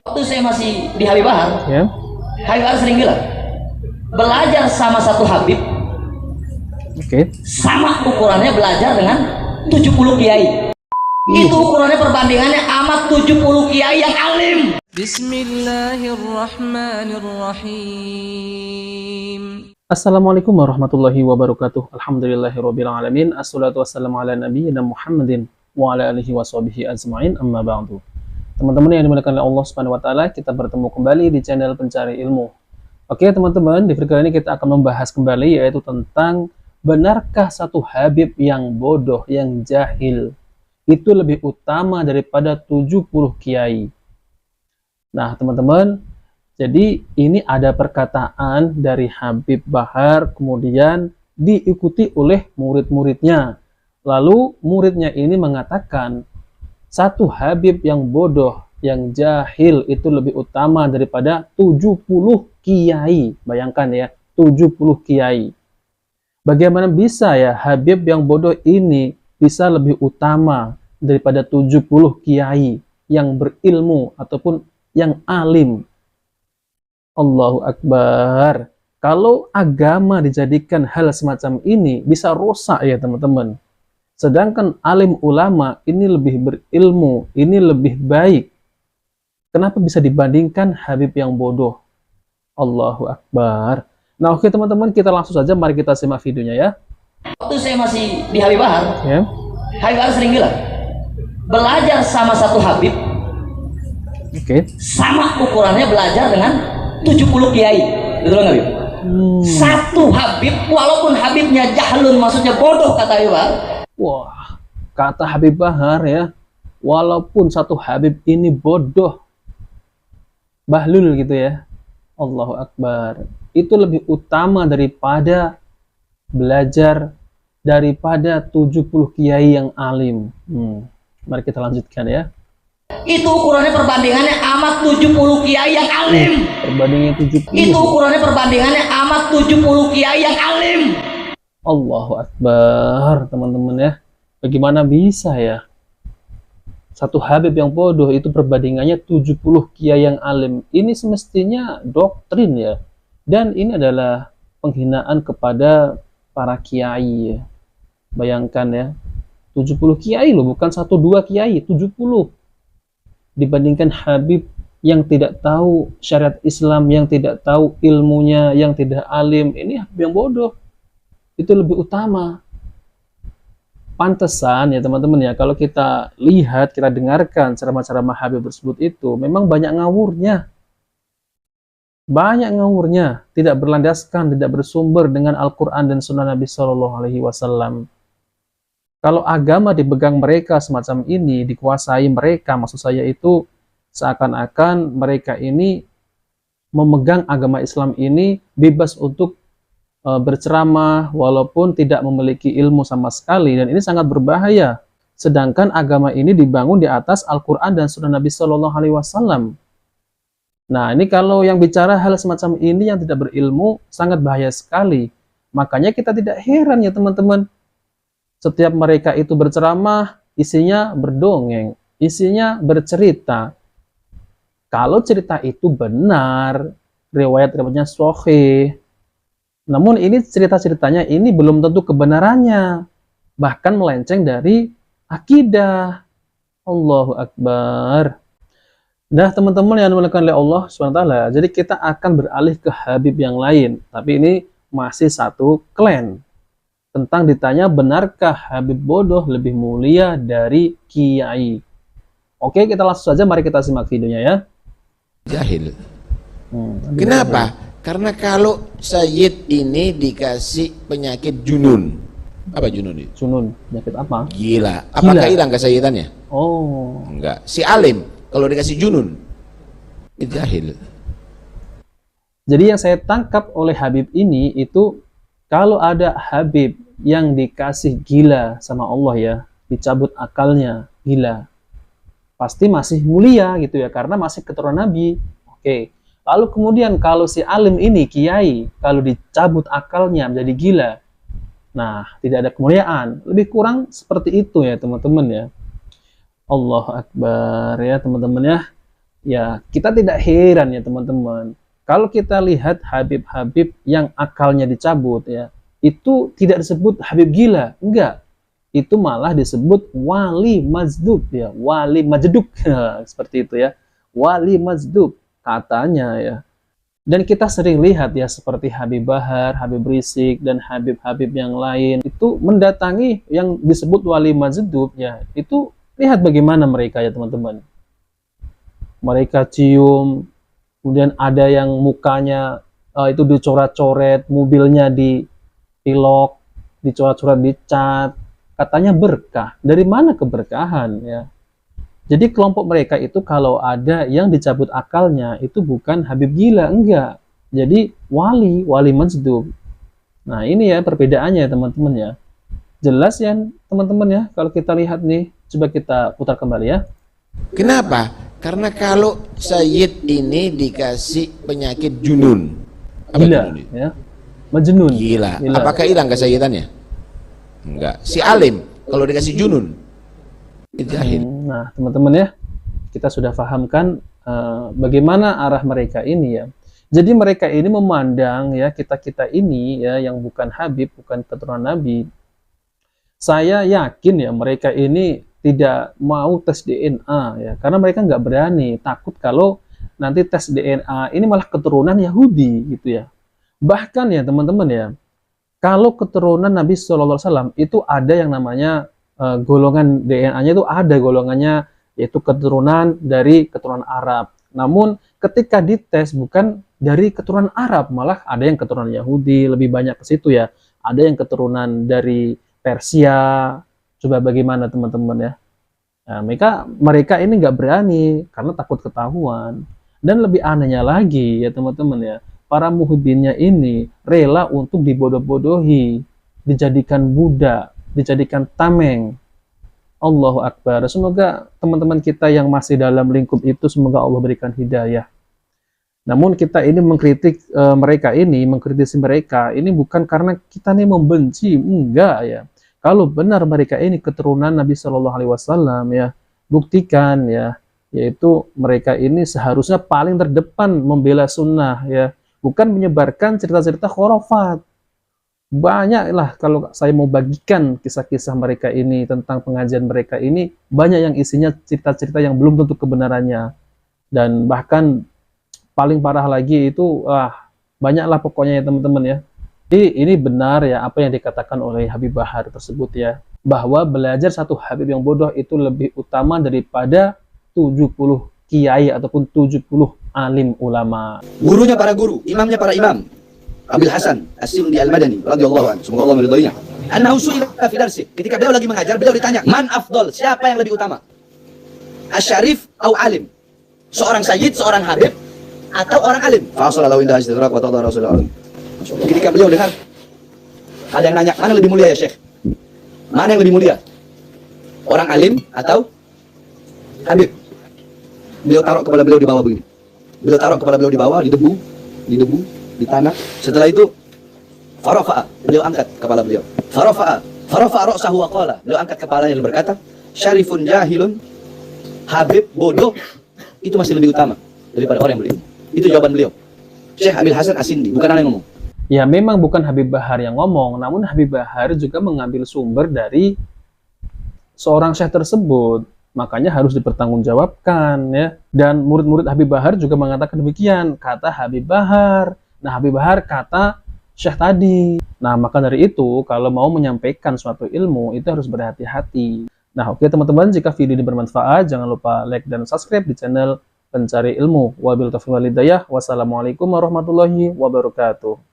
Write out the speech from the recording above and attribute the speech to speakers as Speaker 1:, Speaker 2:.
Speaker 1: Waktu saya masih di Habib Bahar,
Speaker 2: Ya.
Speaker 1: Habib Bahar sering bilang, belajar sama satu Habib,
Speaker 2: Oke.
Speaker 1: sama ukurannya belajar dengan 70 kiai. Itu ukurannya perbandingannya amat 70 kiai yang alim.
Speaker 3: Bismillahirrahmanirrahim.
Speaker 2: Assalamualaikum warahmatullahi wabarakatuh. Alhamdulillahirabbil alamin. Assalatu wassalamu ala nabiyyina Muhammadin wa ala alihi washabihi ajmain. Amma ba'du. Teman-teman yang dimuliakan oleh Allah Subhanahu wa taala, kita bertemu kembali di channel Pencari Ilmu. Oke, teman-teman, di video kali ini kita akan membahas kembali yaitu tentang benarkah satu habib yang bodoh, yang jahil itu lebih utama daripada 70 kiai. Nah, teman-teman, jadi ini ada perkataan dari Habib Bahar, kemudian diikuti oleh murid-muridnya. Lalu muridnya ini mengatakan, satu Habib yang bodoh, yang jahil itu lebih utama daripada 70 kiai. Bayangkan ya, 70 kiai. Bagaimana bisa ya Habib yang bodoh ini bisa lebih utama daripada 70 kiai yang berilmu ataupun yang alim? Allahu Akbar. Kalau agama dijadikan hal semacam ini bisa rusak ya teman-teman. Sedangkan alim ulama ini lebih berilmu, ini lebih baik. Kenapa bisa dibandingkan Habib yang bodoh? Allahu Akbar. Nah, oke teman-teman, kita langsung saja mari kita simak videonya ya.
Speaker 1: Waktu saya masih di Habib Bahar,
Speaker 2: Ya.
Speaker 1: Habib Bahar sering bilang, belajar sama satu Habib,
Speaker 2: Oke.
Speaker 1: sama ukurannya belajar dengan 70 kiai. Betul nggak, Habib? Satu Habib, walaupun Habibnya jahlun, maksudnya bodoh, kata Habib Bahar.
Speaker 2: Wah, kata Habib Bahar ya, walaupun satu Habib ini bodoh, bahlul gitu ya. Allahu Akbar. Itu lebih utama daripada belajar daripada 70 kiai yang alim. Mari kita lanjutkan ya.
Speaker 1: Itu ukurannya perbandingannya amat 70 kiai yang alim.
Speaker 2: Perbandingan 70.
Speaker 1: Itu ukurannya perbandingannya amat 70 kiai yang alim.
Speaker 2: Allahu Akbar, teman-teman ya. Bagaimana bisa ya? Satu Habib yang bodoh itu perbandingannya 70 kiai yang alim. Ini semestinya doktrin ya. Dan ini adalah penghinaan kepada para kiai ya. Bayangkan ya. 70 kiai loh, bukan 1-2 kiai, 70. Dibandingkan Habib yang tidak tahu syariat Islam, yang tidak tahu ilmunya, yang tidak alim. Ini Habib yang bodoh. Itu lebih utama. Pantesan ya teman-teman ya, kalau kita lihat, kita dengarkan ceramah-ceramah Habib tersebut itu memang banyak ngawurnya. Banyak ngawurnya, tidak berlandaskan, tidak bersumber dengan Al-Quran dan Sunnah Nabi Shallallahu Alaihi Wasallam. Kalau agama dipegang mereka semacam ini, dikuasai mereka, maksud saya itu seakan-akan mereka ini memegang agama Islam ini bebas untuk berceramah walaupun tidak memiliki ilmu sama sekali, dan ini sangat berbahaya. Sedangkan agama ini dibangun di atas Al-Quran dan Sunnah Nabi Shallallahu Alaihi Wasallam. Nah, ini kalau yang bicara hal semacam ini yang tidak berilmu sangat bahaya sekali. Makanya kita tidak heran ya teman-teman. Setiap mereka itu berceramah, isinya berdongeng, isinya bercerita. Kalau cerita itu benar, riwayat-riwayatnya sahih. Namun ini cerita-ceritanya ini belum tentu kebenarannya, bahkan melenceng dari akidah. Allahu Akbar. Nah teman-teman yang dimuliakan oleh Allah SWT, jadi kita akan beralih ke Habib yang lain. Tapi ini masih satu klan. Tentang ditanya benarkah Habib bodoh lebih mulia dari kiai. Oke, kita langsung saja mari kita simak videonya ya.
Speaker 4: Jahil. Kenapa? Karena kalau Sayyid ini dikasih penyakit junun. Apa junun itu?
Speaker 2: Junun, penyakit apa?
Speaker 4: Gila. Apakah hilang kesayyidannya?
Speaker 2: Oh.
Speaker 4: Enggak. Si alim kalau dikasih junun itu jahil.
Speaker 2: Jadi yang saya tangkap oleh Habib ini itu, kalau ada Habib yang dikasih gila sama Allah ya, dicabut akalnya, gila, pasti masih mulia gitu ya, karena masih keturunan Nabi. Oke. Lalu kemudian kalau si alim ini, kiai, kalau dicabut akalnya menjadi gila, nah tidak ada kemuliaan. Lebih kurang seperti itu ya teman-teman ya. Allahu Akbar ya teman-teman ya. Ya, kita tidak heran ya teman-teman. Kalau kita lihat Habib-Habib yang akalnya dicabut ya, itu tidak disebut Habib gila, enggak. Itu malah disebut wali majdub ya, wali majdub seperti itu ya. Wali majdub katanya ya. Dan kita sering lihat ya seperti Habib Bahar, Habib Rizik dan Habib-Habib yang lain itu mendatangi yang disebut wali majdub ya. Itu lihat bagaimana mereka ya teman-teman. Mereka cium, kemudian ada yang mukanya itu dicoret-coret, mobilnya dipilok, dicoret-coret, dicat, katanya berkah. Dari mana keberkahan ya? Jadi kelompok mereka itu kalau ada yang dicabut akalnya itu bukan Habib gila, enggak. Jadi wali majdub. Nah ini ya perbedaannya ya teman-teman ya. Jelas ya teman-teman ya, kalau kita lihat nih, coba kita putar kembali ya.
Speaker 4: Kenapa? Karena kalau Sayyid ini dikasih penyakit junun. Apa
Speaker 2: Gila
Speaker 4: junun?
Speaker 2: ya. Majnun.
Speaker 4: Gila. Apakah hilang kesayyidannya? Enggak. Si alim kalau dikasih junun jahil.
Speaker 2: Nah teman-teman ya, kita sudah pahamkan bagaimana arah mereka ini ya. Jadi mereka ini memandang ya kita ini ya yang bukan Habib, bukan keturunan Nabi. Saya yakin ya mereka ini tidak mau tes DNA ya, karena mereka nggak berani, takut kalau nanti tes DNA ini malah keturunan Yahudi gitu ya. Bahkan ya teman-teman ya, kalau keturunan Nabi SAW itu ada yang namanya golongan DNA-nya itu ada golongannya, yaitu keturunan dari keturunan Arab. Namun ketika dites bukan dari keturunan Arab, malah ada yang keturunan Yahudi, lebih banyak ke situ ya. Ada yang keturunan dari Persia. Coba bagaimana teman-teman ya? Nah, mereka ini nggak berani karena takut ketahuan. Dan lebih anehnya lagi ya teman-teman ya, para muhibbinnya ini rela untuk dibodoh-bodohi, dijadikan budak, dijadikan tameng. Allahu Akbar. Semoga teman-teman kita yang masih dalam lingkup itu semoga Allah berikan hidayah. Namun kita ini mengkritik mereka ini, mengkritisi mereka ini bukan karena kita ini membenci, enggak ya. Kalau benar mereka ini keturunan Nabi Shallallahu Alaihi Wasallam ya, buktikan ya, yaitu mereka ini seharusnya paling terdepan membela sunnah ya, bukan menyebarkan cerita-cerita khurafat. Banyaklah kalau saya mau bagikan kisah-kisah mereka ini tentang pengajian mereka ini, banyak yang isinya cerita-cerita yang belum tentu kebenarannya. Dan bahkan paling parah lagi itu banyaklah pokoknya ya teman-teman ya. Jadi ini benar ya apa yang dikatakan oleh Habib Bahar tersebut ya, bahwa belajar satu Habib yang bodoh itu lebih utama daripada 70 kiai ataupun 70 alim ulama.
Speaker 3: Gurunya para guru, imamnya para imam. Abil Hasan As-Sindi Al-Madani radhiyallahu anhu, semoga Allah meridhoinya. Annahu su'ila fi darsi, ketika beliau lagi mengajar, beliau ditanya, "Man afdal? Siapa yang lebih utama? Asy-syarif atau alim? Seorang sayyid, seorang habib atau orang alim?" Fa sallallahu inda istidrak wa ta'ala Rasulullah. Ketika beliau dengar ada yang nanya, "Mana lebih mulia ya, Syekh? Mana yang lebih mulia? Orang alim atau habib?" Beliau taruh kepala beliau di bawah begini. Beliau taruh kepala beliau di bawah, di debu, di tanah. Setelah itu farafa'a, beliau angkat kepala beliau. Farafa'a ra'sahu wa qala, beliau angkat kepalanya dan berkata, "Syarifun jahilun, habib bodoh itu masih lebih utama daripada orang yang berilmu." Itu jawaban beliau. Syekh Abil Hasan As-Sindi, bukan ana yang ngomong.
Speaker 2: Ya memang bukan Habib Bahar yang ngomong, namun Habib Bahar juga mengambil sumber dari seorang syekh tersebut. Makanya harus dipertanggungjawabkan ya. Dan murid-murid Habib Bahar juga mengatakan demikian, kata Habib Bahar. Nah, Habib Bahar kata Syekh tadi. Nah, maka dari itu kalau mau menyampaikan suatu ilmu itu harus berhati-hati. Nah, oke teman-teman, jika video ini bermanfaat jangan lupa like dan subscribe di channel Pencari Ilmu. Wabillahi taufiq wal hidayah. Wassalamualaikum warahmatullahi wabarakatuh.